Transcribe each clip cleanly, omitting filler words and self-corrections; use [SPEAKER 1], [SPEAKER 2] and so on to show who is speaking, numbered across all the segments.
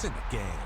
[SPEAKER 1] in the game.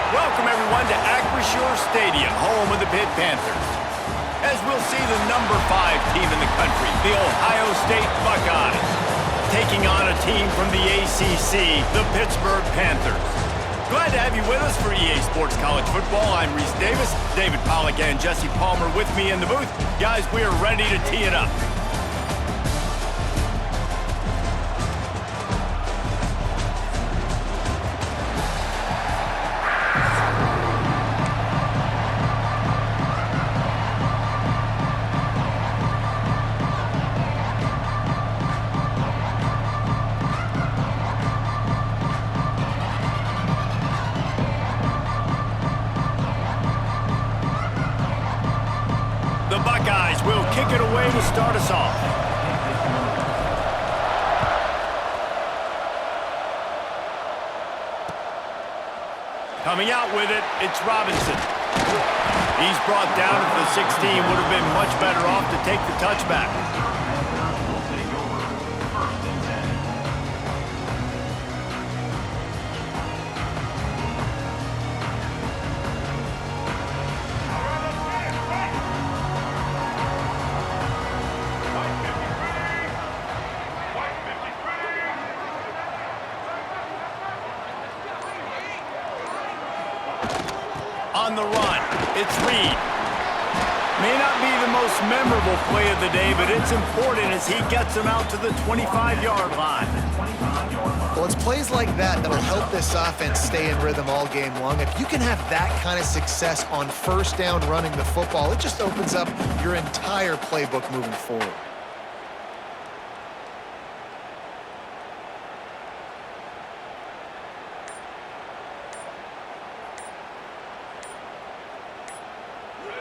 [SPEAKER 2] Welcome, everyone, to Acrisure Stadium, home of the Pitt Panthers. As we'll see the number 5 team in the country, the Ohio State Buckeyes, taking on a team from the ACC, the Pittsburgh Panthers. Glad to have you with us for EA Sports College Football. I'm Reese Davis, David Pollack and Jesse Palmer with me in the booth. Guys, we are ready to tee it up. The Buckeyes will kick it away to start us off. Coming out with it, it's Robinson. He's brought down to the 16. Would have been much better off to take the touchback. On the run, it's Reed. May not be the most memorable play of the day, but it's important as he gets them out to the 25-yard line.
[SPEAKER 3] Well, it's plays like that that'll help this offense stay in rhythm all game long. If you can have that kind of success on first down running the football, it just opens up your entire playbook moving forward.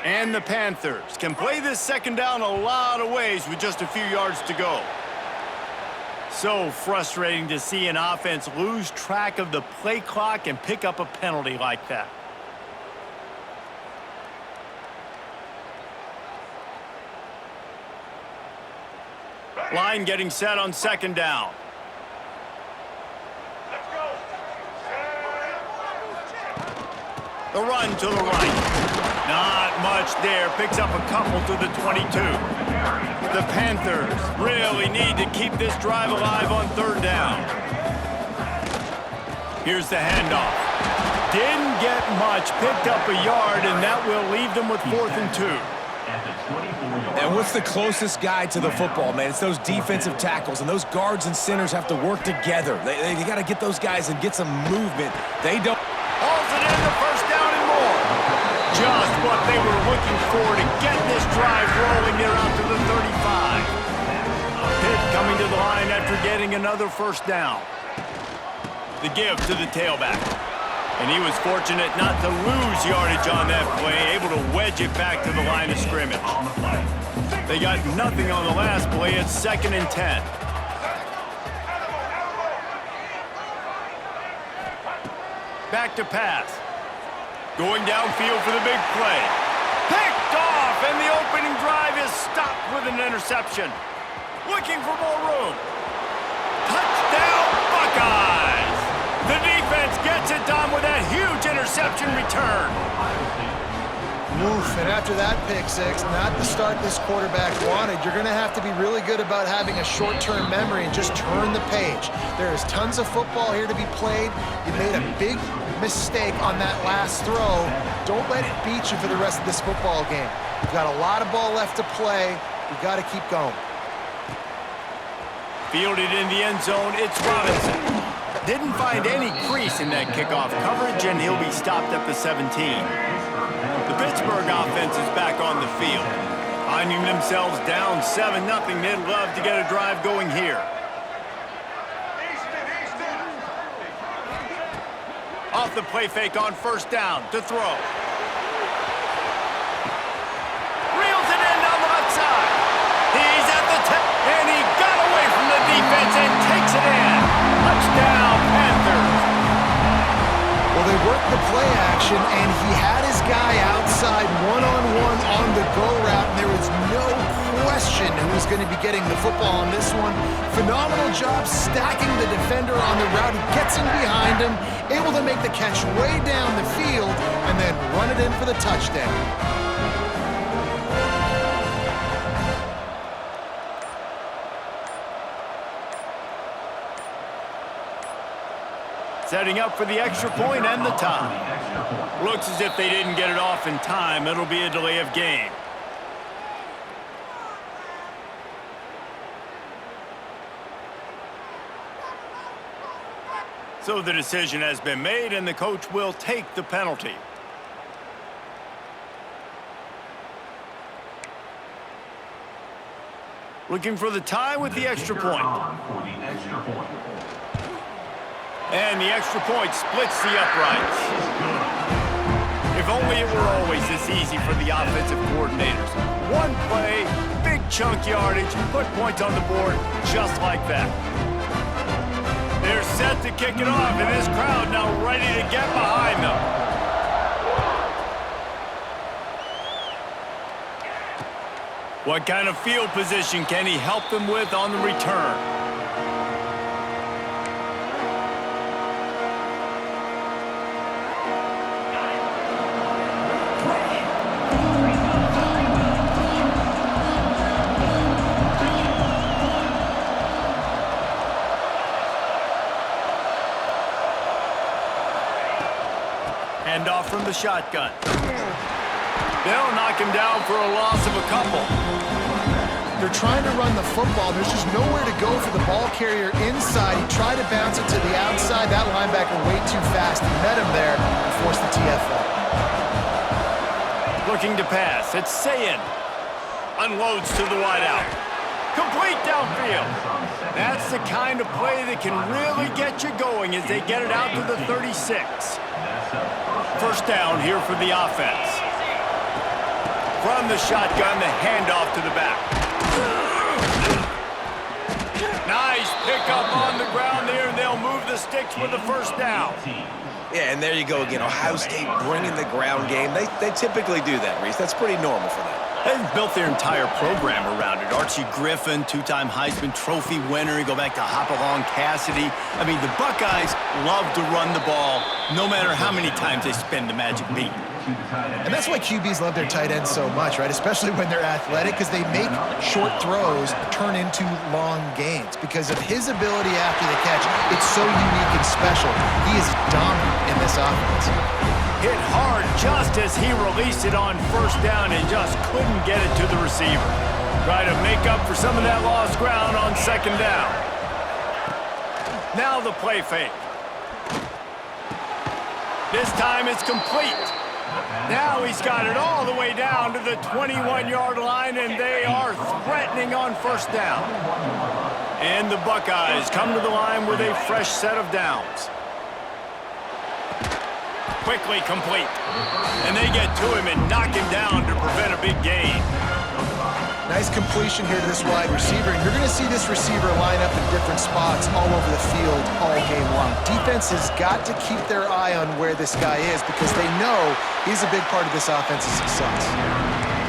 [SPEAKER 2] And the Panthers can play this second down a lot of ways with just a few yards to go. So frustrating to see an offense lose track of the play clock and pick up a penalty like that. Line getting set on second down. The run to the right. Not much there. Picks up a couple to the 22. The Panthers really need to keep this drive alive on third down. Here's the handoff. Didn't get much. Picked up a yard, and that will leave them with 4th and 2.
[SPEAKER 1] And what's the closest guy to the football, man? It's those defensive tackles, and those guards and centers have to work together. They got to get those guys and get some movement. They don't.
[SPEAKER 2] Hauls it in, the first down and more. Just what they were looking for to get this drive rolling there out to the 35. Pitt coming to the line after getting another first down. The give to the tailback. And he was fortunate not to lose yardage on that play, able to wedge it back to the line of scrimmage. They got nothing on the last play. It's 2nd and 10. Back to pass. Going downfield for the big play. Picked off, and the opening drive is stopped with an interception. Looking for more room. Touchdown, Buckeyes! The defense gets it done with that huge interception return.
[SPEAKER 3] Oof, and after that pick six, not the start this quarterback wanted. You're going to have to be really good about having a short-term memory and just turn the page. There is tons of football here to be played. You made a big mistake on that last throw. Don't let it beat you for the rest of this football game. You've got a lot of ball left to play. You've got to keep going.
[SPEAKER 2] Fielded in the end zone, it's Robinson. Didn't find any crease in that kickoff coverage, and he'll be stopped at the 17. The Pittsburgh offense is back on the field. Finding themselves down 7-0, they'd love to get a drive going here. Off the play fake on first down to throw. Reels it in down the left side. He's at the tip, and he got away from the defense and takes it in. Touchdown, Panthers.
[SPEAKER 3] Well, they worked the play action, and he had his guy outside one-on-one on the go route, and there was no question who was going to be getting the football on this one. Phenomenal job stacking the defender on the route. He gets in behind him, able to make the catch way down the field, and then run it in for the touchdown.
[SPEAKER 2] Setting up for the extra point and the tie. Looks as if they didn't get it off in time. It'll be a delay of game. So the decision has been made, and the coach will take the penalty. Looking for the tie with the extra point. And the extra point splits the uprights. If only it were always this easy for the offensive coordinators. One play, big chunk yardage, put points on the board just like that. They're set to kick it off, and this crowd now ready to get behind them. What kind of field position can he help them with on the return? Handoff from the shotgun. They'll knock him down for a loss of a couple.
[SPEAKER 3] They're trying to run the football. There's just nowhere to go for the ball carrier inside. He tried to bounce it to the outside. That linebacker way too fast. He met him there and forced the TFL.
[SPEAKER 2] Looking to pass. It's Sayin. Unloads to the wideout. Complete downfield. That's the kind of play that can really get you going as they get it out to the 36. First down here for the offense. From the shotgun, the handoff to the back. Nice pickup on the ground there, and they'll move the sticks with the first down.
[SPEAKER 1] Yeah, and there you go again. Ohio State bringing the ground game. They typically do that, Reese. That's pretty normal for them.
[SPEAKER 2] They've built their entire program around it. Archie Griffin, two-time Heisman Trophy winner. You go back to Hopalong Cassidy. I mean, the Buckeyes love to run the ball, no matter how many times they spin the magic beat.
[SPEAKER 3] And that's why QBs love their tight ends so much, right? Especially when they're athletic, because they make short throws turn into long gains. Because of his ability after the catch, it's so unique and special. He is dominant in this offense.
[SPEAKER 2] Hit hard just as he released it on first down and just couldn't get it to the receiver. Try to make up for some of that lost ground on second down. Now the play fake. This time it's complete. Now he's got it all the way down to the 21-yard line, and they are threatening on first down. And the Buckeyes come to the line with a fresh set of downs. Quickly complete. And they get to him and knock him down to prevent a big gain.
[SPEAKER 3] Nice completion here to this wide receiver, and you're going to see this receiver line up in different spots all over the field all game long. Defense has got to keep their eye on where this guy is because they know he's a big part of this offense's success.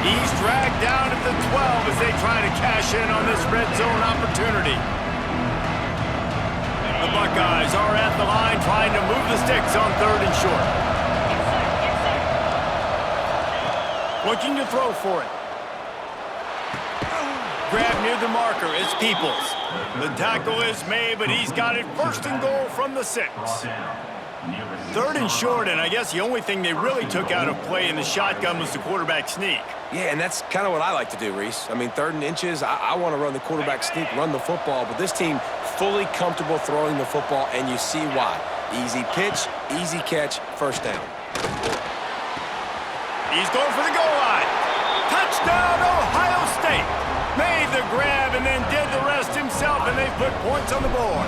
[SPEAKER 2] He's dragged down at the 12 as they try to cash in on this red zone opportunity. The Buckeyes are at the line trying to move the sticks on third and short. Looking to throw for it. Grab near the marker. It's Peoples. The tackle is made, but he's got it first and goal from the 6. Third and short, and I guess the only thing they really took out of play in the shotgun was the quarterback sneak.
[SPEAKER 1] Yeah, and that's kind of what I like to do, Reese. I mean, 3rd and inches, I want to run the quarterback sneak, run the football, but this team fully comfortable throwing the football, and you see why. Easy pitch, easy catch, first down.
[SPEAKER 2] He's going for the goal line. Touchdown, Ohio State. Made the grab and then did the rest himself, and they put points on the board.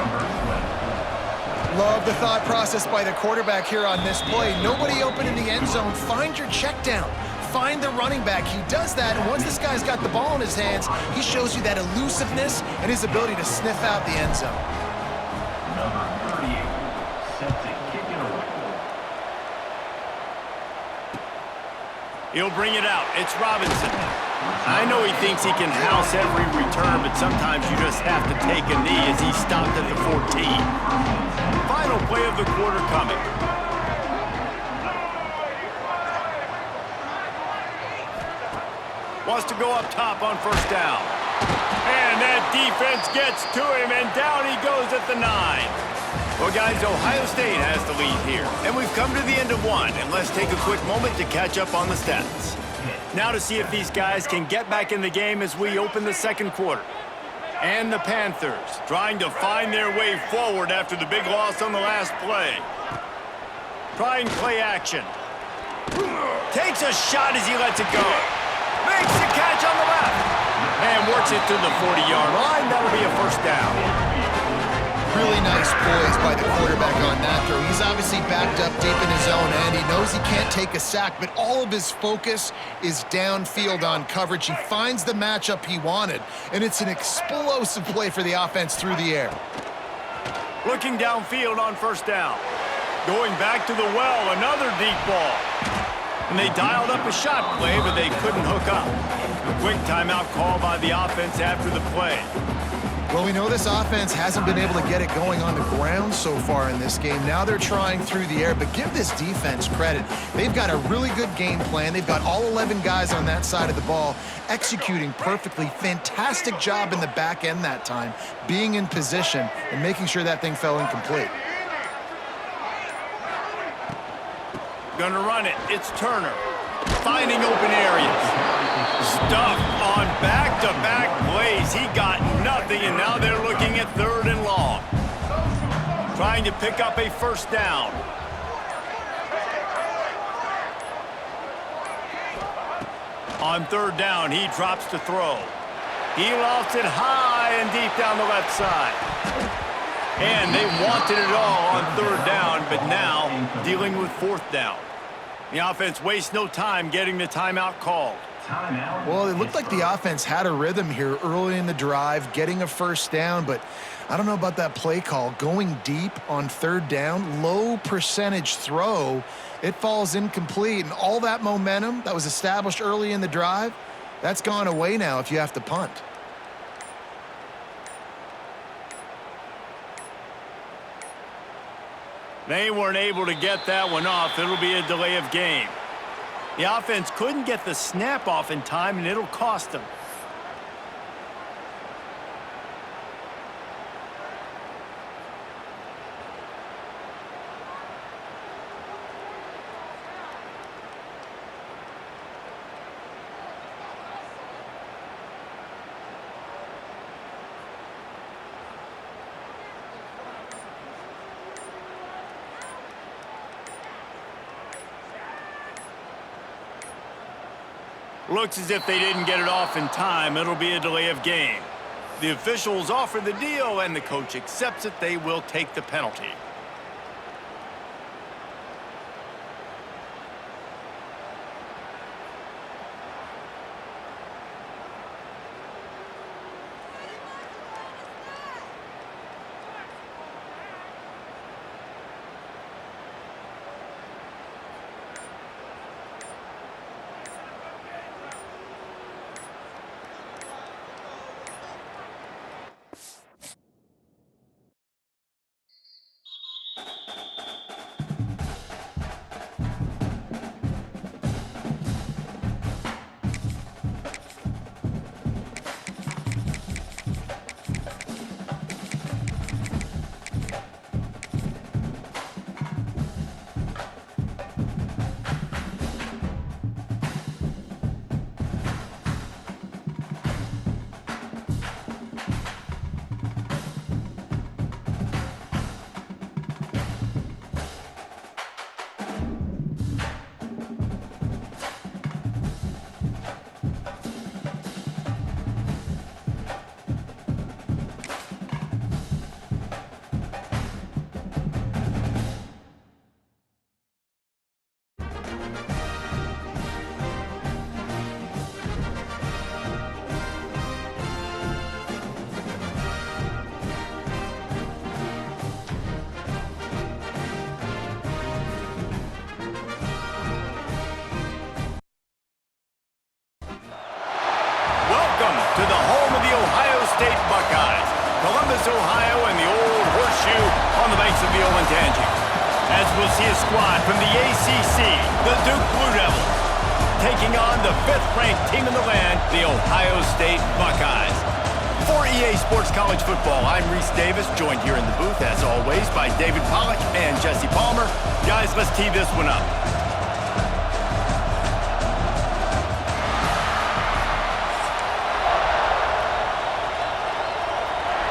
[SPEAKER 3] Love the thought process by the quarterback here on this play. Nobody open in the end zone. Find your check down. Find the running back. He does that, and once this guy's got the ball in his hands, he shows you that elusiveness and his ability to sniff out the end zone.
[SPEAKER 4] Number 38, set to kick it away.
[SPEAKER 2] He'll bring it out. It's Robinson. I know he thinks he can house every return, but sometimes you just have to take a knee as he stopped at the 14. Final play of the quarter coming. Wants to go up top on first down. And that defense gets to him, and down he goes at the 9. Well, guys, Ohio State has the lead here, and we've come to the end of one, and let's take a quick moment to catch up on the stats. Now to see if these guys can get back in the game as we open the second quarter. And the Panthers trying to find their way forward after the big loss on the last play. Trying play action. Takes a shot as he lets it go. Makes the catch on the left. And works it to the 40-yard line. That'll be a first down.
[SPEAKER 3] Really nice poise by the quarterback on that throw. He's obviously backed up deep in his own end. He knows he can't take a sack, but all of his focus is downfield on coverage. He finds the matchup he wanted, and it's an explosive play for the offense through the air.
[SPEAKER 2] Looking downfield on first down. Going back to the well, another deep ball. And they dialed up a shot play, but they couldn't hook up. A quick timeout call by the offense after the play.
[SPEAKER 3] Well, we know this offense hasn't been able to get it going on the ground so far in this game. Now they're trying through the air, but give this defense credit. They've got a really good game plan. They've got all 11 guys on that side of the ball executing perfectly. Fantastic job in the back end that time, being in position and making sure that thing fell incomplete.
[SPEAKER 2] Gonna run it. It's Turner. Finding open areas. Stuffed on back-to-back plays. He got nothing, and now they're looking at 3rd and long. Trying to pick up a first down. On 3rd down, he drops to throw. He lofts it high and deep down the left side. And they wanted it all on 3rd down, but now dealing with 4th down. The offense wastes no time getting the timeout called.
[SPEAKER 4] Timeout.
[SPEAKER 3] Well, it looked like the offense had a rhythm here early in the drive, getting a first down, but I don't know about that play call. Going deep on third down, low percentage throw, it falls incomplete, and all that momentum that was established early in the drive, that's gone away now if you have to punt.
[SPEAKER 2] They weren't able to get that one off. It'll be a delay of game. The offense couldn't get the snap off in time, and it'll cost them. Looks as if they didn't get it off in time. It'll be a delay of game. The officials offer the deal, and the coach accepts it. They will take the penalty. To the home of the Ohio State Buckeyes, Columbus, Ohio, and the old horseshoe on the banks of the Olentangy. As we'll see a squad from the ACC, the Duke Blue Devils, taking on the 5th-ranked team in the land, the Ohio State Buckeyes. For EA Sports College Football, I'm Reese Davis, joined here in the booth, as always, by David Pollack and Jesse Palmer. Guys, let's tee this one up.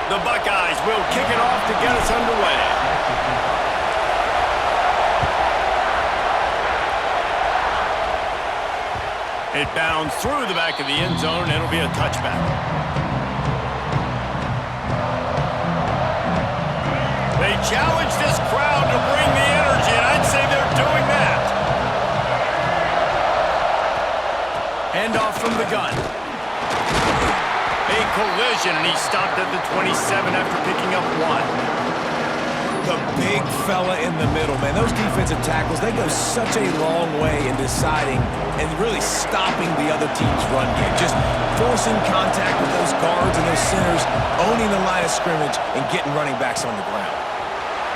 [SPEAKER 2] The Buckeyes will kick it off to get us underway. It bounds through the back of the end zone. It'll be a touchback. They challenge this crowd to bring the energy, and I'd say they're doing that. Handoff from the gun. A collision, and he stopped at the 27 after picking up 1.
[SPEAKER 1] The big fella in the middle, man. Those defensive tackles, they go such a long way in deciding and really stopping the other team's run game. Just forcing contact with those guards and those centers, owning the line of scrimmage, and getting running backs on the ground.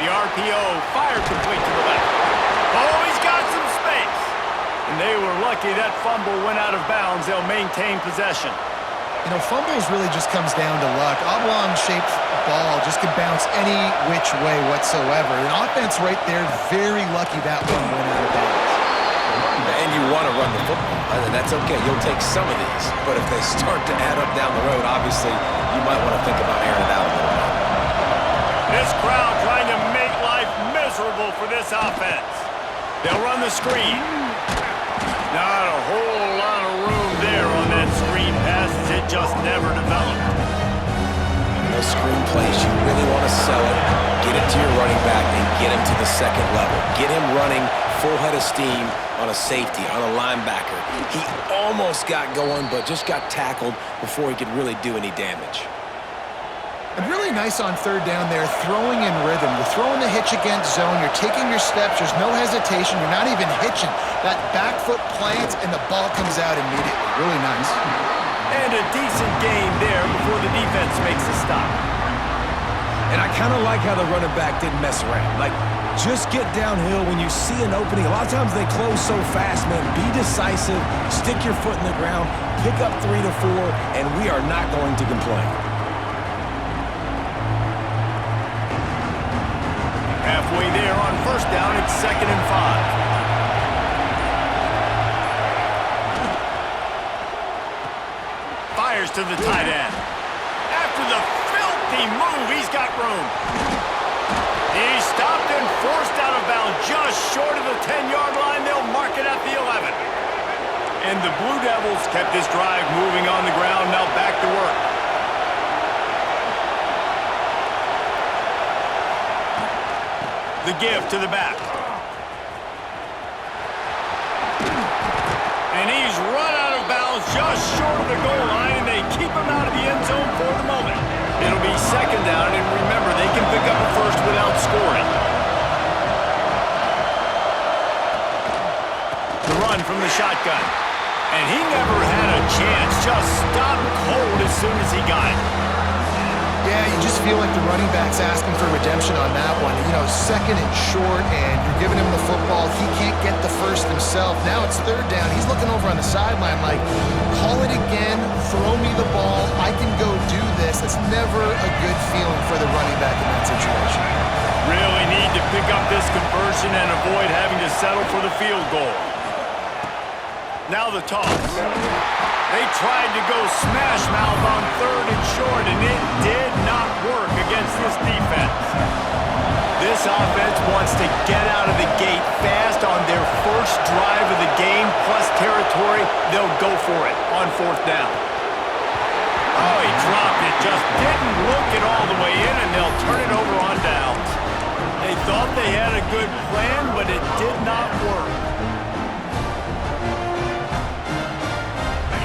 [SPEAKER 2] The RPO fired complete to the left. Oh, he's got some space. And they were lucky that fumble went out of bounds. They'll maintain possession.
[SPEAKER 3] You know, fumbles really just comes down to luck. Oblong-shaped ball just could bounce any which way whatsoever. An offense right there, very lucky that one went out of bounds.
[SPEAKER 1] And you want to run the football. That's okay. You'll take some of these. But if they start to add up down the road, obviously, you might want to think about airing it out a little bit.
[SPEAKER 2] This crowd trying to make life miserable for this offense. They'll run the screen. Not a whole lot of room there on that screen pass. It just never developed.
[SPEAKER 1] Those screen plays, you really want to sell it, get it to your running back, and get him to the second level. Get him running full head of steam on a safety, on a linebacker. He almost got going, but just got tackled before he could really do any damage.
[SPEAKER 3] And really nice on third down there, throwing in rhythm. You're throwing the hitch against zone. You're taking your steps. There's no hesitation. You're not even hitching. That back foot plants, and the ball comes out immediately. Really nice.
[SPEAKER 2] And a decent gain there before the defense makes a stop.
[SPEAKER 1] And I kind of like how the running back didn't mess around. Like, just get downhill when you see an opening. A lot of times they close so fast, man. Be decisive. Stick your foot in the ground. Pick up 3 to 4, and we are not going to complain.
[SPEAKER 2] Halfway there on first down, it's 2nd and 5. Fires to the tight end. After the filthy move, he's got room. He's stopped and forced out of bounds just short of the 10-yard line. They'll mark it at the 11. And the Blue Devils kept this drive moving on the ground, now back to work. The give to the back. And he's run out of bounds just short of the goal line, and they keep him out of the end zone for the moment. It'll be 2nd down, and remember, they can pick up a first without scoring. The run from the shotgun. And he never had a chance, just stopped cold as soon as he got it.
[SPEAKER 3] Yeah, you just feel like the running back's asking for redemption on that one. You know, 2nd and short, and you're giving him the football. He can't get the first himself. Now it's 3rd down. He's looking over on the sideline like, call it again, throw me the ball, I can go do this. It's never a good feeling for the running back in that situation.
[SPEAKER 2] Really need to pick up this conversion and avoid having to settle for the field goal. Now the toss. They tried to go smash mouth on 3rd and short, and it did not work against this defense. This offense wants to get out of the gate fast on their first drive of the game, plus territory. They'll go for it on 4th down. Oh, he dropped it. Just didn't look it all the way in, and they'll turn it over on downs. They thought they had a good plan, but it did not work.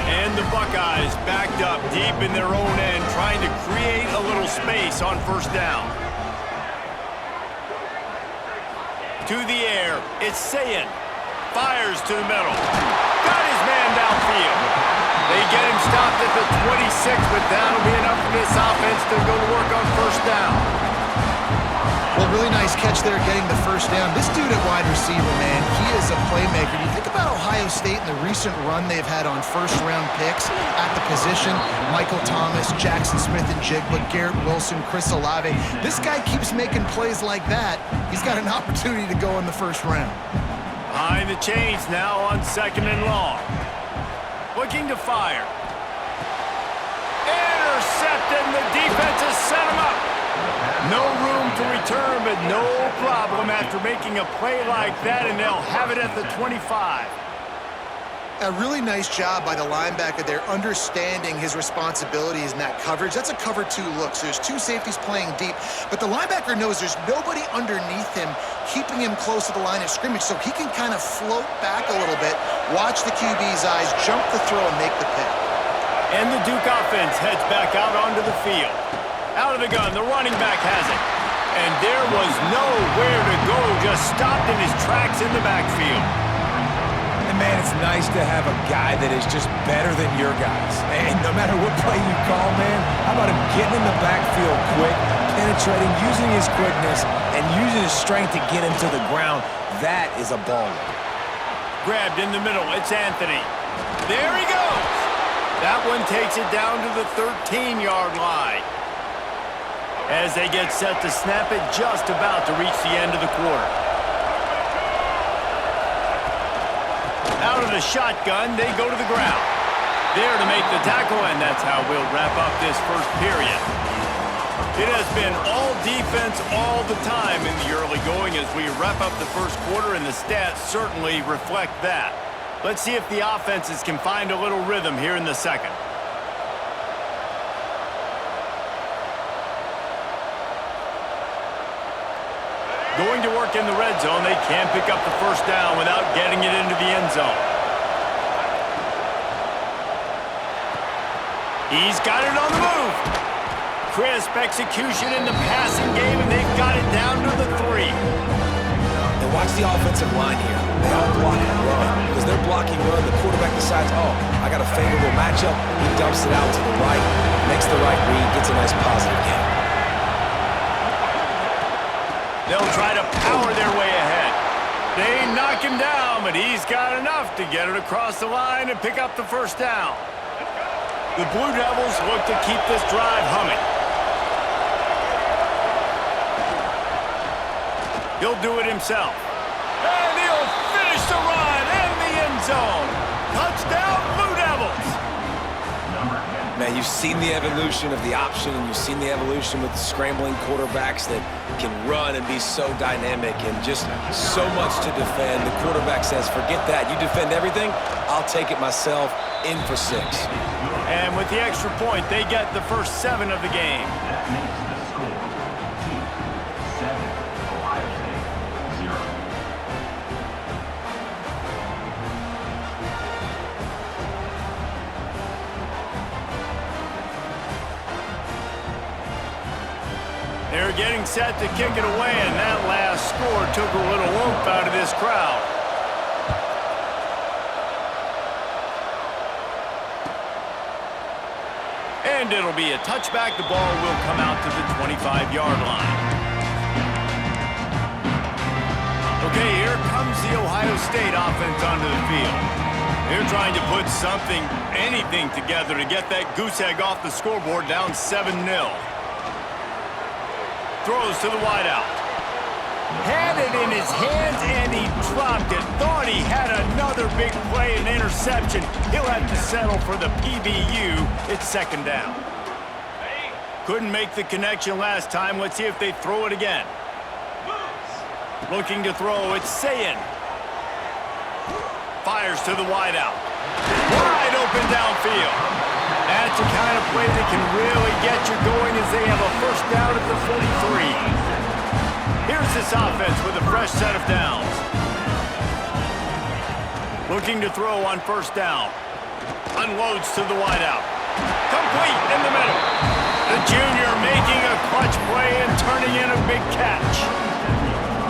[SPEAKER 2] And the Buckeyes backed up deep in their own end, trying to create a little space on 1st down. To the air, it's Sayin. Fires to the middle. Got his man downfield. They get him stopped at the 26, but that'll be enough for this offense to go to work on 1st down.
[SPEAKER 3] Well, really nice catch there getting the 1st down. This dude at wide receiver, man, he is a playmaker. You think about Ohio State and the recent run they've had on first-round picks at the position. Michael Thomas, Jackson Smith-Njigba, Garrett Wilson, Chris Olave. This guy keeps making plays like that. He's got an opportunity to go in the 1st round.
[SPEAKER 2] Behind the chains now on 2nd and long. Looking to fire. Intercepted, and the defense has set him up. No room to return, but no problem after making a play like that, and they'll have it at the 25.
[SPEAKER 3] A really nice job by the linebacker there, understanding his responsibilities in that coverage. That's a cover 2 look, so there's 2 safeties playing deep, but the linebacker knows there's nobody underneath him keeping him close to the line of scrimmage, so he can kind of float back a little bit, watch the QB's eyes, jump the throw, and make the pick.
[SPEAKER 2] And the Duke offense heads back out onto the field. Out of the gun, the running back has it. And there was nowhere to go, just stopped in his tracks in the backfield.
[SPEAKER 1] And man, it's nice to have a guy that is just better than your guys. And no matter what play you call, man, how about him getting in the backfield quick, penetrating, using his quickness, and using his strength to get him to the ground. That is a baller.
[SPEAKER 2] Grabbed in the middle, it's Anthony. There he goes. That one takes it down to the 13-yard line. As they get set to snap it, just about to reach the end of the quarter. Out of the shotgun, they go to the ground. There to make the tackle, and that's how we'll wrap up this first period. It has been all defense all the time in the early going as we wrap up the first quarter, and the stats certainly reflect that. Let's see if the offenses can find a little rhythm here in the second. Going to work in the red zone, they can't pick up the first down without getting it into the end zone. He's got it on the move. Crisp execution in the passing game, and they've got it down to the 3.
[SPEAKER 1] And watch the offensive line here. They all block and run. Because they're blocking run, the quarterback decides, oh, I got a favorable matchup. He dumps it out to the right, makes the right read, gets a nice positive gain.
[SPEAKER 2] They'll try to power their way ahead. They knock him down, but he's got enough to get it across the line and pick up the first down. The Blue Devils look to keep this drive humming. He'll do it himself. And he'll finish the run in the end zone. Touchdown, Blue Devils!
[SPEAKER 1] Man, you've seen the evolution of the option, and you've seen the evolution with the scrambling quarterbacks that can run and be so dynamic and just so much to defend. The quarterback says, forget that. You defend everything, I'll take it myself. In for 6.
[SPEAKER 2] And with the extra point, they get the first 7 of the game.
[SPEAKER 4] That makes the score 7, Ohio State 0.
[SPEAKER 2] They're getting set to kick it away, and that last score took a little oomph out of this crowd. And it'll be a touchback. The ball will come out to the 25-yard line. Okay, here comes the Ohio State offense onto the field. They're trying to put something, anything together to get that goose egg off the scoreboard down 7-0. Throws to the wideout. Had it in his hands and he dropped it. Thought he had another big play and interception. He'll have to settle for the PBU. It's 2nd down. Couldn't make the connection last time. Let's see if they throw it again. Looking to throw, it's Sayin. Fires to the wideout. Wide open downfield. That's the kind of play that can really get you going as they have a first down at the 43. Here's this offense with a fresh set of downs. Looking to throw on first down. Unloads to the wideout. Complete in the middle. The junior making a clutch play and turning in a big catch.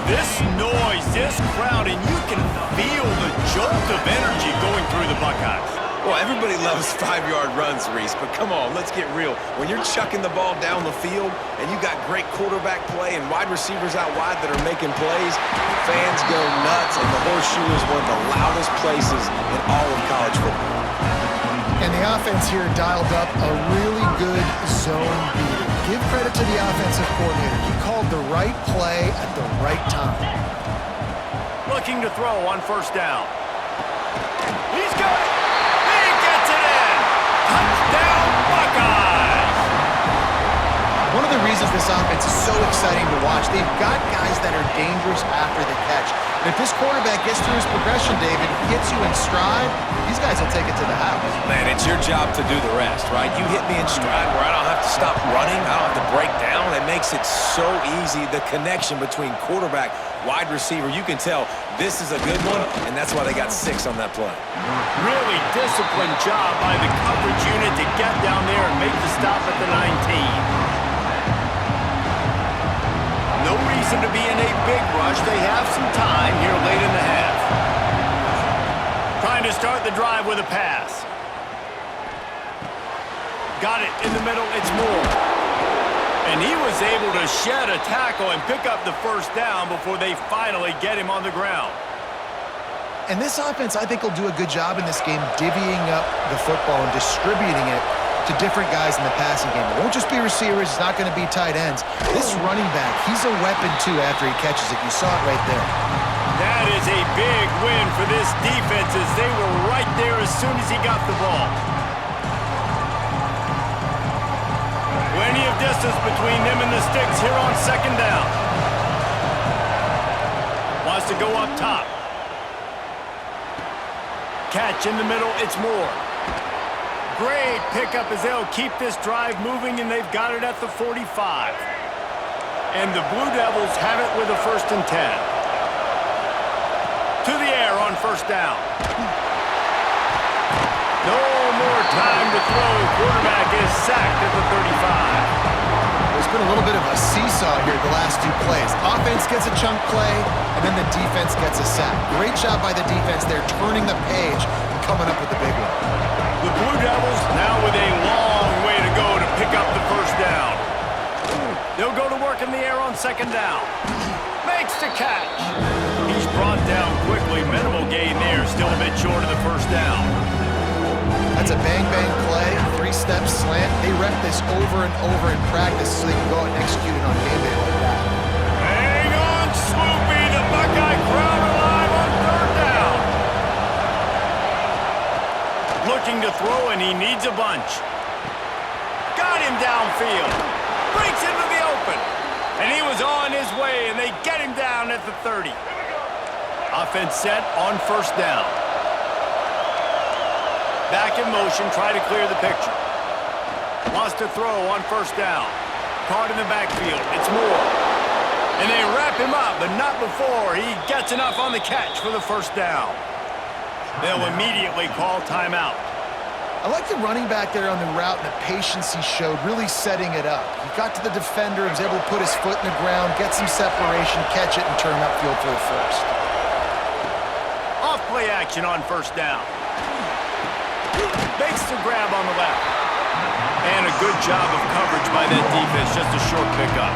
[SPEAKER 2] This noise, this crowd, and you can feel the jolt of energy going through the Buckeyes.
[SPEAKER 1] Well, everybody loves 5-yard runs, Reese, but come on, let's get real. When you're chucking the ball down the field and you got great quarterback play and wide receivers out wide that are making plays, fans go nuts, and the Horseshoe is one of the loudest places in all of college football.
[SPEAKER 3] And the offense here dialed up a really good zone beater. Give credit to the offensive coordinator. He called the right play at the right time.
[SPEAKER 2] Looking to throw on first down. He's got it. He gets it in. Touchdown, Buckeyes.
[SPEAKER 3] One of the reasons this offense is so exciting to watch, they've got guys that are dangerous after the catch. And if this quarterback gets through his progression, David, hits you in stride, these guys will take it to the house.
[SPEAKER 1] Man, it's your job to do the rest, right? You hit me in stride where I don't have to stop running. I don't have to break down. It makes it so easy. The connection between quarterback, wide receiver, you can tell this is a good one, and that's why they got 6 on that play.
[SPEAKER 2] Really disciplined job by the coverage unit to get down there and make the stop at the 19. No reason to be in a big rush. They have some time here late in the half. Trying to start the drive with a pass. Got it in the middle. It's Moore. And he was able to shed a tackle and pick up the first down before they finally get him on the ground.
[SPEAKER 3] And this offense, I think, will do a good job in this game divvying up the football and distributing it to different guys in the passing game. It won't just be receivers. It's not going to be tight ends. This running back, he's a weapon, too, after he catches it. You saw it right there.
[SPEAKER 2] That is a big win for this defense as they were right there as soon as he got the ball. Plenty of distance between them and the sticks here on 2nd down. Wants to go up top. Catch in the middle, it's Moore. Great pickup as they'll keep this drive moving, and they've got it at the 45. And the Blue Devils have it with a 1st and 10. To the air on 1st down. No more time to throw. Quarterback is sacked at the 35.
[SPEAKER 3] There's been a little bit of a seesaw here the last 2 plays. Offense gets a chunk play, and then the defense gets a sack. Great job by the defense there, turning the page and coming up with the big one.
[SPEAKER 2] The Blue Devils now with a long way to go to pick up the 1st down. They'll go to work in the air on 2nd down. Makes the catch. He's brought down quickly. Minimal gain there, still a bit short of the 1st down.
[SPEAKER 3] That's a bang-bang play, 3-step slant. They rep this over and over in practice so they can go out and execute it on game day like that.
[SPEAKER 2] Hang on, Swoopy. The Buckeye crowd alive on 3rd down. Looking to throw, and he needs a bunch. Got him downfield. Breaks into the open. And he was on his way, and they get him down at the 30. Offense set on 1st down. Back in motion, try to clear the picture. Lost a throw on 1st down. Caught in the backfield. It's Moore. And they wrap him up, but not before he gets enough on the catch for the 1st down. They'll immediately call timeout.
[SPEAKER 3] I like the running back there on the route and the patience he showed, really setting it up. He got to the defender, was able to put his foot in the ground, get some separation, catch it, and turn upfield for the 1st.
[SPEAKER 2] Off play action on 1st down. Makes the grab on the left. And a good job of coverage by that defense, just a short pickup.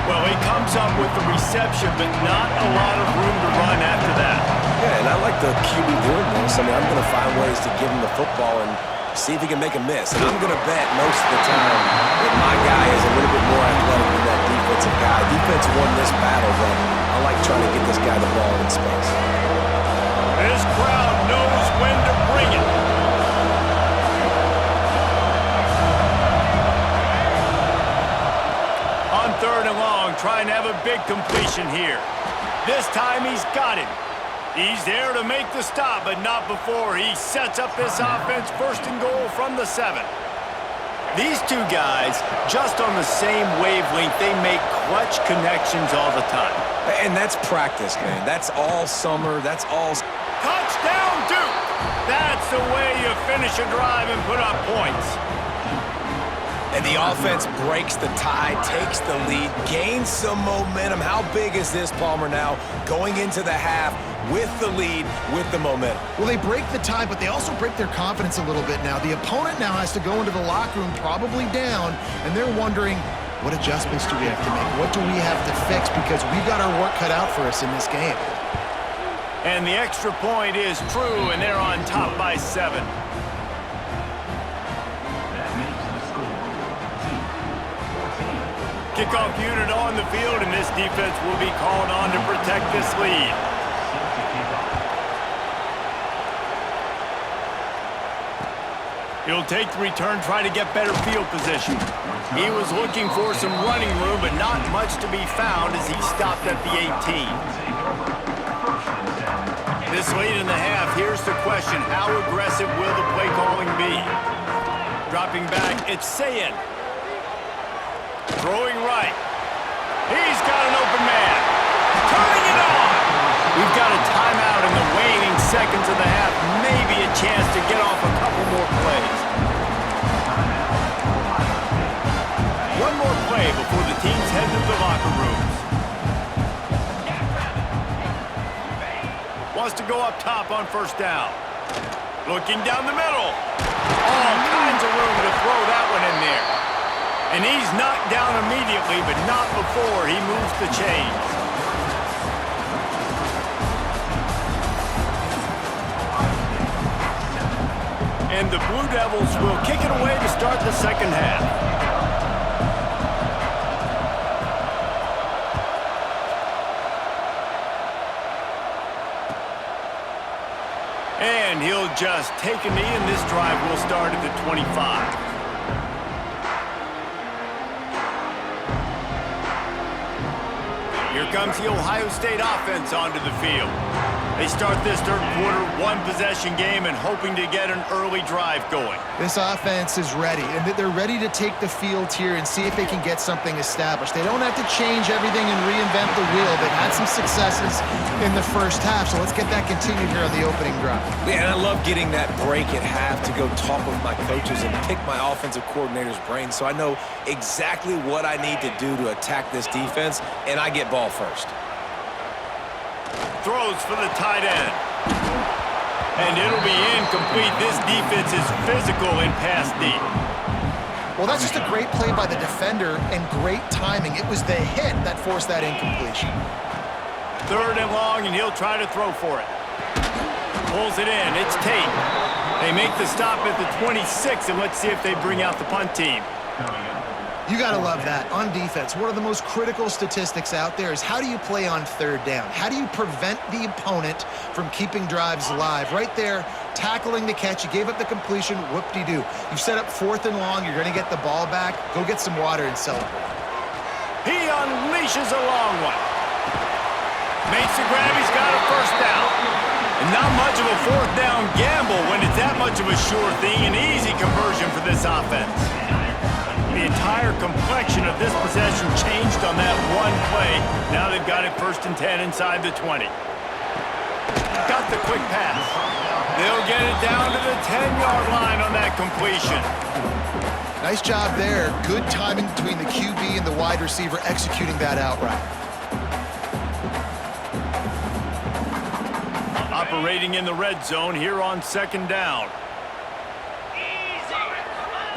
[SPEAKER 2] Well, he comes up with the reception, but not a lot of room to run after that.
[SPEAKER 1] Yeah, and I like the QB doing this. I mean, I'm going to find ways to give him the football and see if he can make a miss. And I'm going to bet most of the time that my guy is a little bit more athletic than that defensive guy. Defense won this battle, but I like trying to get this guy the ball in space.
[SPEAKER 2] This crowd knows when to bring it. On 3rd and long, trying to have a big completion here. This time he's got it. He's there to make the stop, but not before he sets up this offense 1st and goal from the 7. These 2 guys, just on the same wavelength, they make clutch connections all the time.
[SPEAKER 1] And that's practice, man. That's all summer. That's all...
[SPEAKER 2] Touchdown, Duke! That's the way you finish a drive and put up points.
[SPEAKER 1] And the offense breaks the tie, takes the lead, gains some momentum. How big is this, Palmer, now going into the half with the lead, with the momentum?
[SPEAKER 3] Well, they break the tie, but they also break their confidence a little bit now. The opponent now has to go into the locker room probably down, and they're wondering, what adjustments do we have to make? What do we have to fix? Because we've got our work cut out for us in this game.
[SPEAKER 2] And the extra point is true, and they're on top by 7. Kickoff unit on the field, and this defense will be called on to protect this lead. He'll take the return, try to get better field position. He was looking for some running room, but not much to be found as he stopped at the 18. This late in the half, here's the question. How aggressive will the play calling be? Dropping back, it's Sayin. Throwing right. He's got an open man. Turning it on. We've got a timeout in the waning seconds of the half. Maybe a chance to get off a couple more plays. One more play before the teams head to the locker rooms. Wants to go up top on 1st down. Looking down the middle. All kinds of room to throw that one in there. And he's knocked down immediately, but not before he moves the chains. And the Blue Devils will kick it away to start the 2nd half. And he'll just take a knee, and this drive will start at the 25. Here comes the Ohio State offense onto the field. They start this third quarter, one-possession game and hoping to get an early drive going.
[SPEAKER 3] This offense is ready, and they're ready to take the field here and see if they can get something established. They don't have to change everything and reinvent the wheel. They've had some successes in the first half, so let's get that continued here on the opening drive.
[SPEAKER 1] Yeah, and I love getting that break at half to go talk with my coaches and pick my offensive coordinator's brain so I know exactly what I need to do to attack this defense, and I get ball first.
[SPEAKER 2] Throws for the tight end. And it'll be incomplete. This defense is physical in pass deep.
[SPEAKER 3] Well, that's just a great play by the defender and great timing. It was the hit that forced that incompletion.
[SPEAKER 2] Third and long, and he'll try to throw for it. Pulls it in. It's Tate. They make the stop at the 26, and let's see if they bring out the punt team.
[SPEAKER 3] You got to love that. On defense, one of the most critical statistics out there is how do you play on third down? How do you prevent the opponent from keeping drives alive? Right there, tackling the catch. You gave up the completion. Whoop-de-doo. You've set up fourth and long. You're going to get the ball back. Go get some water and celebrate.
[SPEAKER 2] He unleashes a long one. Makes the grab. He's got a first down. And not much of a fourth down gamble when it's that much of a sure thing. An easy conversion for this offense. The entire complexion of this possession changed on that one play. Now they've got it 1st and 10 inside the 20. Got the quick pass. They'll get it down to the 10-yard line on that completion.
[SPEAKER 3] Nice job there. Good timing between the QB and the wide receiver executing that outright.
[SPEAKER 2] Operating in the red zone here on 2nd down.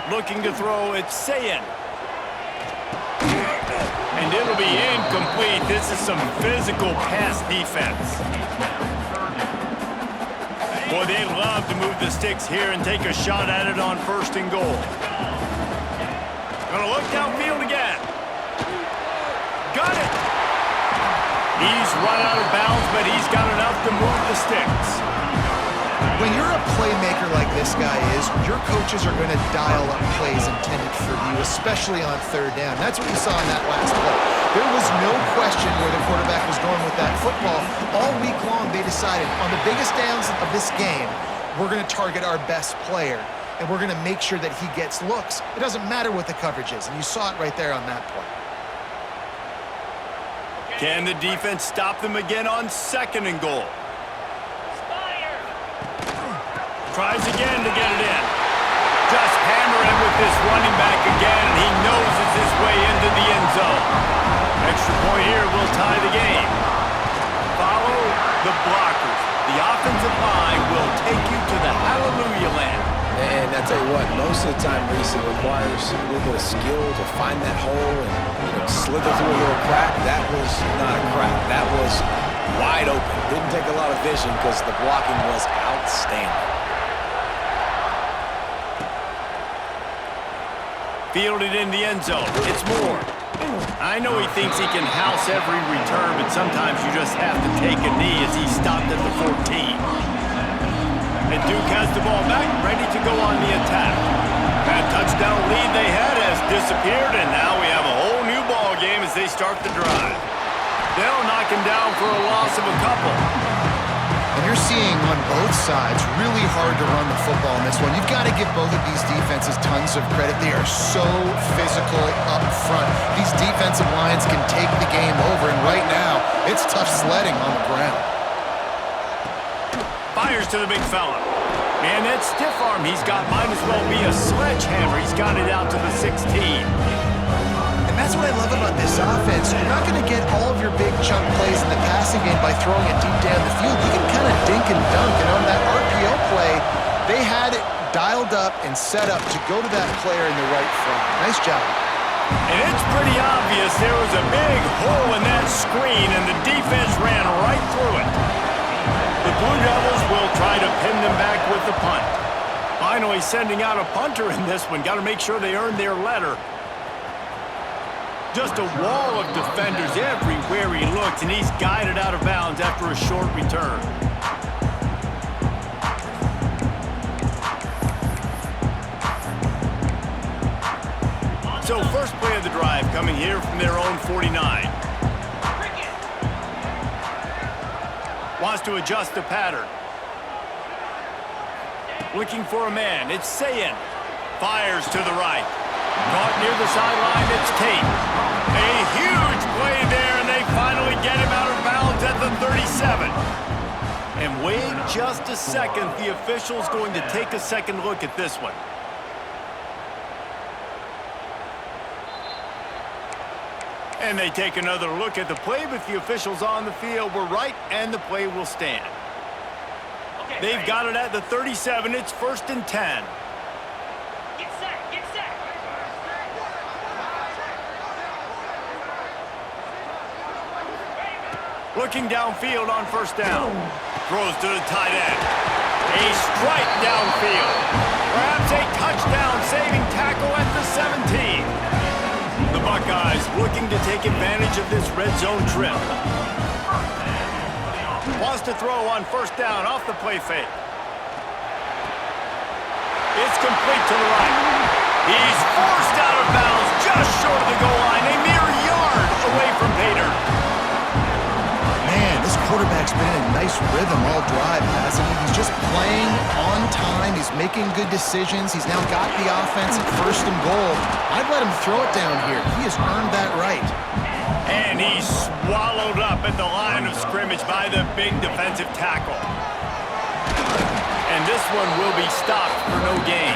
[SPEAKER 2] Looking to throw, it's Sayin. And it'll be incomplete. This is some physical pass defense. Boy, they love to move the sticks here and take a shot at it on 1st and goal. Gonna look downfield again. Got it. He's run out of bounds, but he's got enough to move the sticks.
[SPEAKER 3] When you're a playmaker like this guy is, your coaches are going to dial up plays intended for you, especially on third down. That's what you saw in that last play. There was no question where the quarterback was going with that football. All week long, they decided on the biggest downs of this game, we're going to target our best player, and we're going to make sure that he gets looks. It doesn't matter what the coverage is, and you saw it right there on that play.
[SPEAKER 2] Can the defense stop them again on 2nd and goal? Tries again to get it in. Just hammer it with this running back again, and he noses his way into the end zone. Extra point here will tie the game. Follow the blockers. The offensive line will take you to the hallelujah land.
[SPEAKER 1] And I tell you what, most of the time, Reese, it requires a little bit of skill to find that hole and slither through a little crack. That was not a crack. That was wide open. Didn't take a lot of vision because the blocking was outstanding.
[SPEAKER 2] Fielded in the end zone. It's Moore. I know he thinks he can house every return, but sometimes you just have to take a knee as he stopped at the 14. And Duke has the ball back, ready to go on the attack. That touchdown lead they had has disappeared, and now we have a whole new ball game as they start the drive. They'll knock him down for a loss of a couple.
[SPEAKER 3] And you're seeing on both sides really hard to run the football in this one. You've got to give both of these defenses tons of credit. They are so physical up front. These defensive lines can take the game over, and right now, it's tough sledding on the ground.
[SPEAKER 2] Fires to the big fella. And that stiff arm he's got might as well be a sledgehammer. He's got it out to the 16.
[SPEAKER 3] That's what I love about this offense. You're not going to get all of your big chunk plays in the passing game by throwing it deep down the field. You can kind of dink and dunk. And on that RPO play, they had it dialed up and set up to go to that player in the right front. Nice job.
[SPEAKER 2] And it's pretty obvious there was a big hole in that screen, and the defense ran right through it. The Blue Devils will try to pin them back with the punt. Finally sending out a punter in this one. Got to make sure they earn their letter. Just a wall of defenders everywhere he looks, and he's guided out of bounds after a short return. So first play of the drive coming here from their own 49. Wants to adjust the pattern. Looking for a man. It's Sayin. Fires to the right. Caught near the sideline. It's Tate. A huge play there, and they finally get him out of bounds at the 37. And wait just a second. The official's going to take a second look at this one. And they take another look at the play, but the officials on the field were right, and the play will stand. They've got it at the 37. It's 1st and 10.
[SPEAKER 5] Get set, get set.
[SPEAKER 2] Looking downfield on 1st down. Throws to the tight end. A strike downfield. Perhaps a touchdown-saving tackle at the 17. The Buckeyes looking to take advantage of this red zone trip. Wants to throw on 1st down off the play fake. It's complete to the right. He's forced out of bounds just short of the goal line, a mere yard away from Pater.
[SPEAKER 3] Man, this quarterback's been in a nice rhythm all drive, hasn't he? He's just playing on time. He's making good decisions. He's now got the offense at 1st and goal. I'd let him throw it down here. He has earned that right.
[SPEAKER 2] And he's swallowed up at the line of scrimmage by the big defensive tackle. And this one will be stopped for no gain.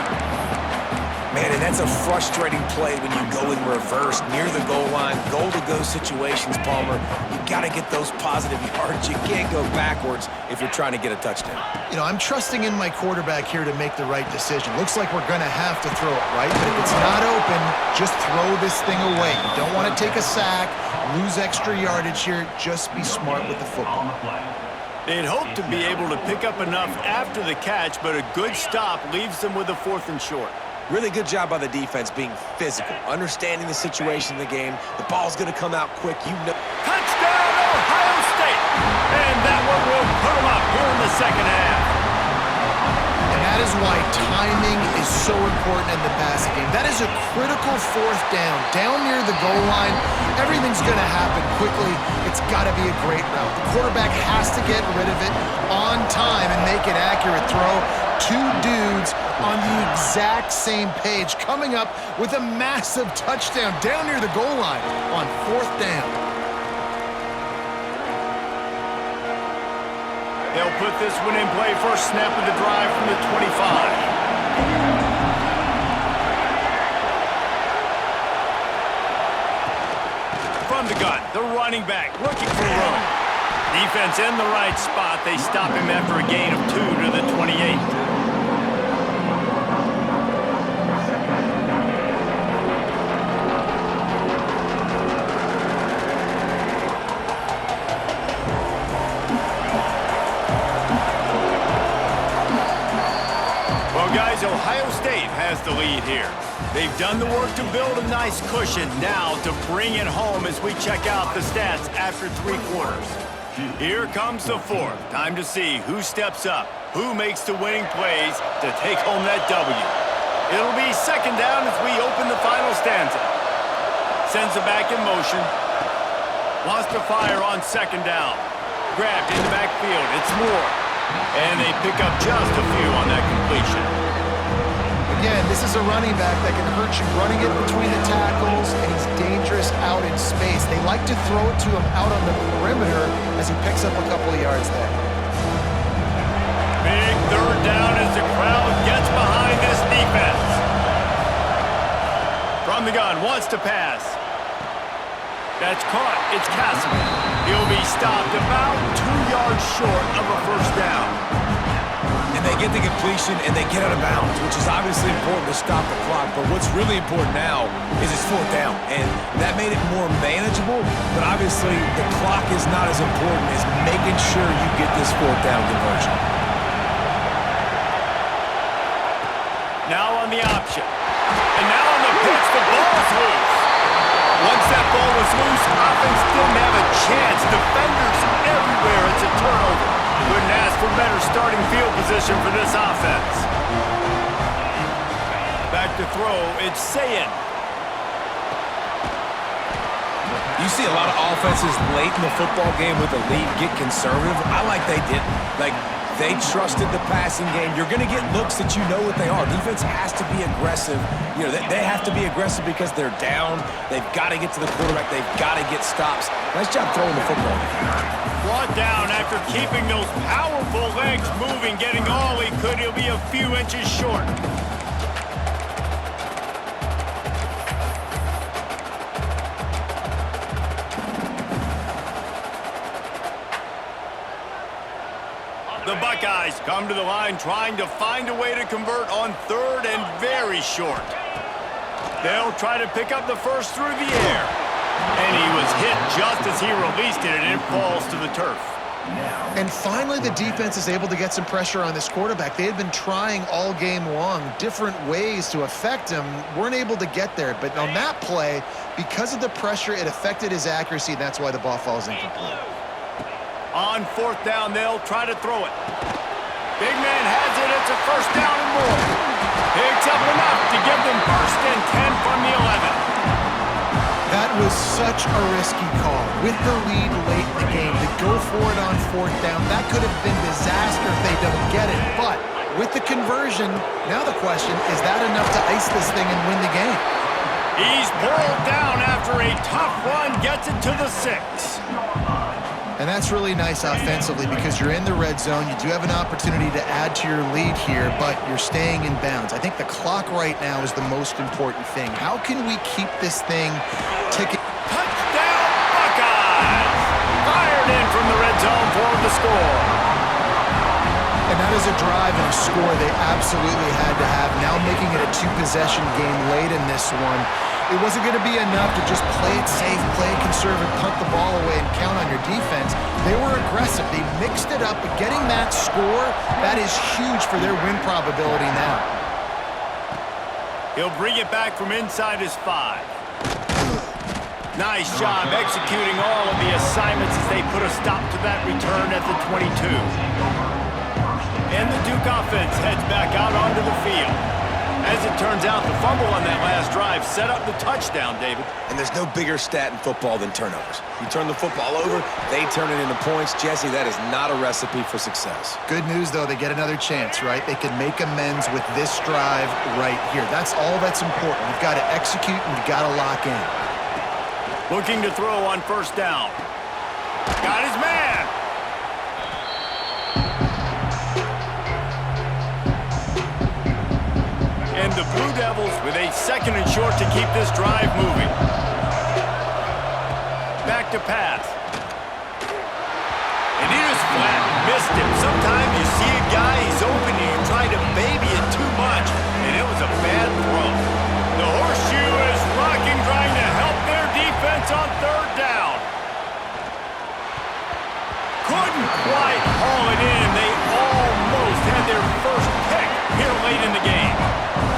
[SPEAKER 1] Man, and that's a frustrating play when you go in reverse near the goal line, goal-to-go situations, Palmer. You got to get those positive yards. You can't go backwards if you're trying to get a touchdown.
[SPEAKER 3] You know, I'm trusting in my quarterback here to make the right decision. Looks like we're going to have to throw it, right? But if it's not open, just throw this thing away. You don't want to take a sack, lose extra yardage here. Just be smart with the football.
[SPEAKER 2] They'd hope to be able to pick up enough after the catch, but a good stop leaves them with a 4th and short.
[SPEAKER 1] Really good job by the defense being physical, understanding the situation in the game. The ball's going to come out quick. You know.
[SPEAKER 2] Touchdown, Ohio State! And that one will put them up here in the 2nd half.
[SPEAKER 3] And that is why timing is so important in the passing game. That is a critical 4th down. Down near the goal line, everything's going to happen quickly. It's got to be a great route. The quarterback has to get rid of it on time and make an accurate throw. 2 dudes on the exact same page, coming up with a massive touchdown down near the goal line on 4th down.
[SPEAKER 2] They'll put this one in play. First snap of the drive from the 25. From the gun, the running back looking for room. Defense in the right spot. They stop him after a gain of 2 to the 28. Ohio State has the lead here. They've done the work to build a nice cushion. Now to bring it home as we check out the stats after 3 quarters. Here comes the 4th. Time to see who steps up, who makes the winning plays to take home that W. It'll be 2nd down as we open the final stanza. Sends it back in motion. Wants to fire on 2nd down. Grabbed in the backfield. It's Moore. And they pick up just a few on that completion.
[SPEAKER 3] Again, this is a running back that can hurt you running it between the tackles, and he's dangerous out in space. They like to throw it to him out on the perimeter as he picks up a couple of yards there.
[SPEAKER 2] Big 3rd down as the crowd gets behind this defense. From the gun, wants to pass. That's caught. It's Castle. He'll be stopped about 2 yards short of a 1st down.
[SPEAKER 1] And they get the completion and they get out of bounds, which is obviously important to stop the clock. But what's really important now is it's 4th down. And that made it more manageable. But obviously the clock is not as important as making sure you get this 4th down conversion.
[SPEAKER 2] Now on the option. And now on the pitch, the ball is loose. Once that ball was loose, offense didn't have a chance. Defenders everywhere. It's a turnover. Couldn't ask for better starting field position for this offense. Back to throw, it's Sayin.
[SPEAKER 1] You see a lot of offenses late in the football game with a lead get conservative. I like they didn't. Like, they trusted the passing game. You're going to get looks that you know what they are. Defense has to be aggressive. You know, they have to be aggressive because they're down. They've got to get to the quarterback. They've got to get stops. Nice job throwing the football.
[SPEAKER 2] Brought down after keeping those powerful legs moving, getting all he could. He'll be a few inches short. The Buckeyes come to the line trying to find a way to convert on third and very short. They'll try to pick up the first through the air. And he was hit just as he released it, and it falls to the turf.
[SPEAKER 3] And finally, the defense is able to get some pressure on this quarterback. They had been trying all game long different ways to affect him, weren't able to get there. But on that play, because of the pressure, it affected his accuracy, and that's why the ball falls incomplete.
[SPEAKER 2] On fourth down, they'll try to throw it. Big man has it. It's a first down and more. Picks up enough to give them first and 10 from the 11.
[SPEAKER 3] That was such a risky call. With the lead late in the game, to go for it on fourth down, that could have been disaster if they don't get it. But with the conversion, now the question, is that enough to ice this thing and win the game?
[SPEAKER 2] He's pulled down after a tough run, gets it to the 6.
[SPEAKER 3] And that's really nice offensively because you're in the red zone. You do have an opportunity to add to your lead here, but you're staying in bounds. I think the clock right now is the most important thing. How can we keep this thing ticking?
[SPEAKER 2] Touchdown, Buckeyes! Fired in from the red zone for the score.
[SPEAKER 3] And that is a drive and a score they absolutely had to have. Now making it a two-possession game late in this one. It wasn't going to be enough to just play it safe, play it conservative, punt the ball away, and count on your defense. They were aggressive. They mixed it up, but getting that score, that is huge for their win probability now.
[SPEAKER 2] He'll bring it back from inside his 5. Nice job executing all of the assignments as they put a stop to that return at the 22. And the Duke offense heads back out onto the field. As it turns out, the fumble on that last drive set up the touchdown, David.
[SPEAKER 1] And there's no bigger stat in football than turnovers. You turn the football over, they turn it into points. Jesse, that is not a recipe for success.
[SPEAKER 3] Good news, though, they get another chance, right? They can make amends with this drive right here. That's all that's important. You've got to execute and you've got to lock in.
[SPEAKER 2] Looking to throw on first down. Got his man. And the Blue Devils with a second and short to keep this drive moving. Back to pass. And he just flat missed him. Sometimes you see a guy, he's open, and you try to baby it too much, and it was a bad throw. The horseshoe is rocking, trying to help their defense on third down. Couldn't quite haul it in. They almost had their first pick here late in the game.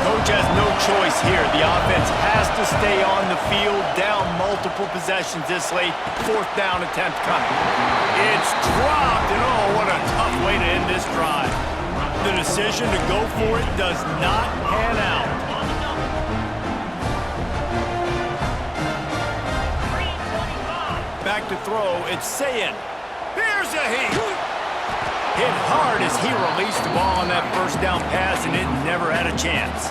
[SPEAKER 2] Coach has no choice here. The offense has to stay on the field, down multiple possessions this late. Fourth down attempt coming. It's dropped, and oh, what a tough way to end this drive. The decision to go for it does not pan out. Back to throw, it's Sayin. Here's a heat. Hit hard as he released the ball on that first down pass, and it never had a chance.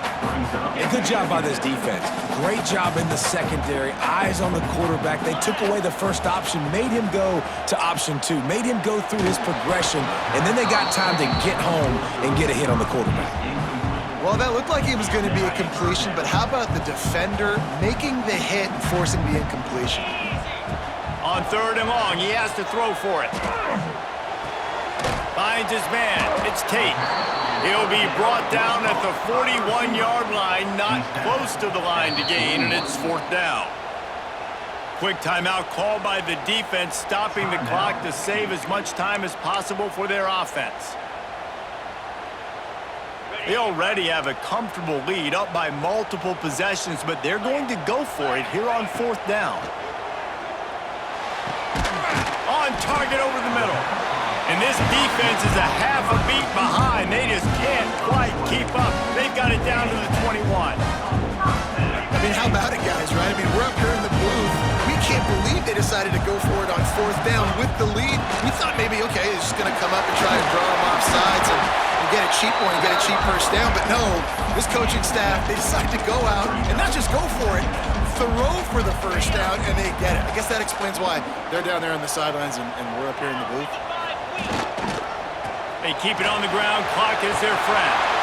[SPEAKER 1] And good job by this defense. Great job in the secondary. Eyes on the quarterback. They took away the first option, made him go to option 2, made him go through his progression, and then they got time to get home and get a hit on the quarterback.
[SPEAKER 3] Well, that looked like it was going to be a completion, but how about the defender making the hit and forcing the incompletion?
[SPEAKER 2] On third and long, he has to throw for it. Finds his man. It's Tate. He'll be brought down at the 41-yard line, not close to the line to gain, and it's fourth down. Quick timeout called by the defense, stopping the clock to save as much time as possible for their offense. They already have a comfortable lead, up by multiple possessions, but they're going to go for it here on fourth down. On target over the middle. And this defense is a half a beat behind. They just can't quite keep up. They've got it down to the 21.
[SPEAKER 3] I mean, how about it, guys, right? I mean, we're up here in the booth. We can't believe decided to go for it on 4th down with the lead. We thought maybe, okay, he's just going to come up and try and draw him off sides and get a cheap one, get a cheap first down. But no, this coaching staff, they decided to go out and not just go for it, throw for the first down, and they get it. I guess that explains why they're down there on the sidelines and we're up here in the booth.
[SPEAKER 2] They keep it on the ground. Clock is their friend.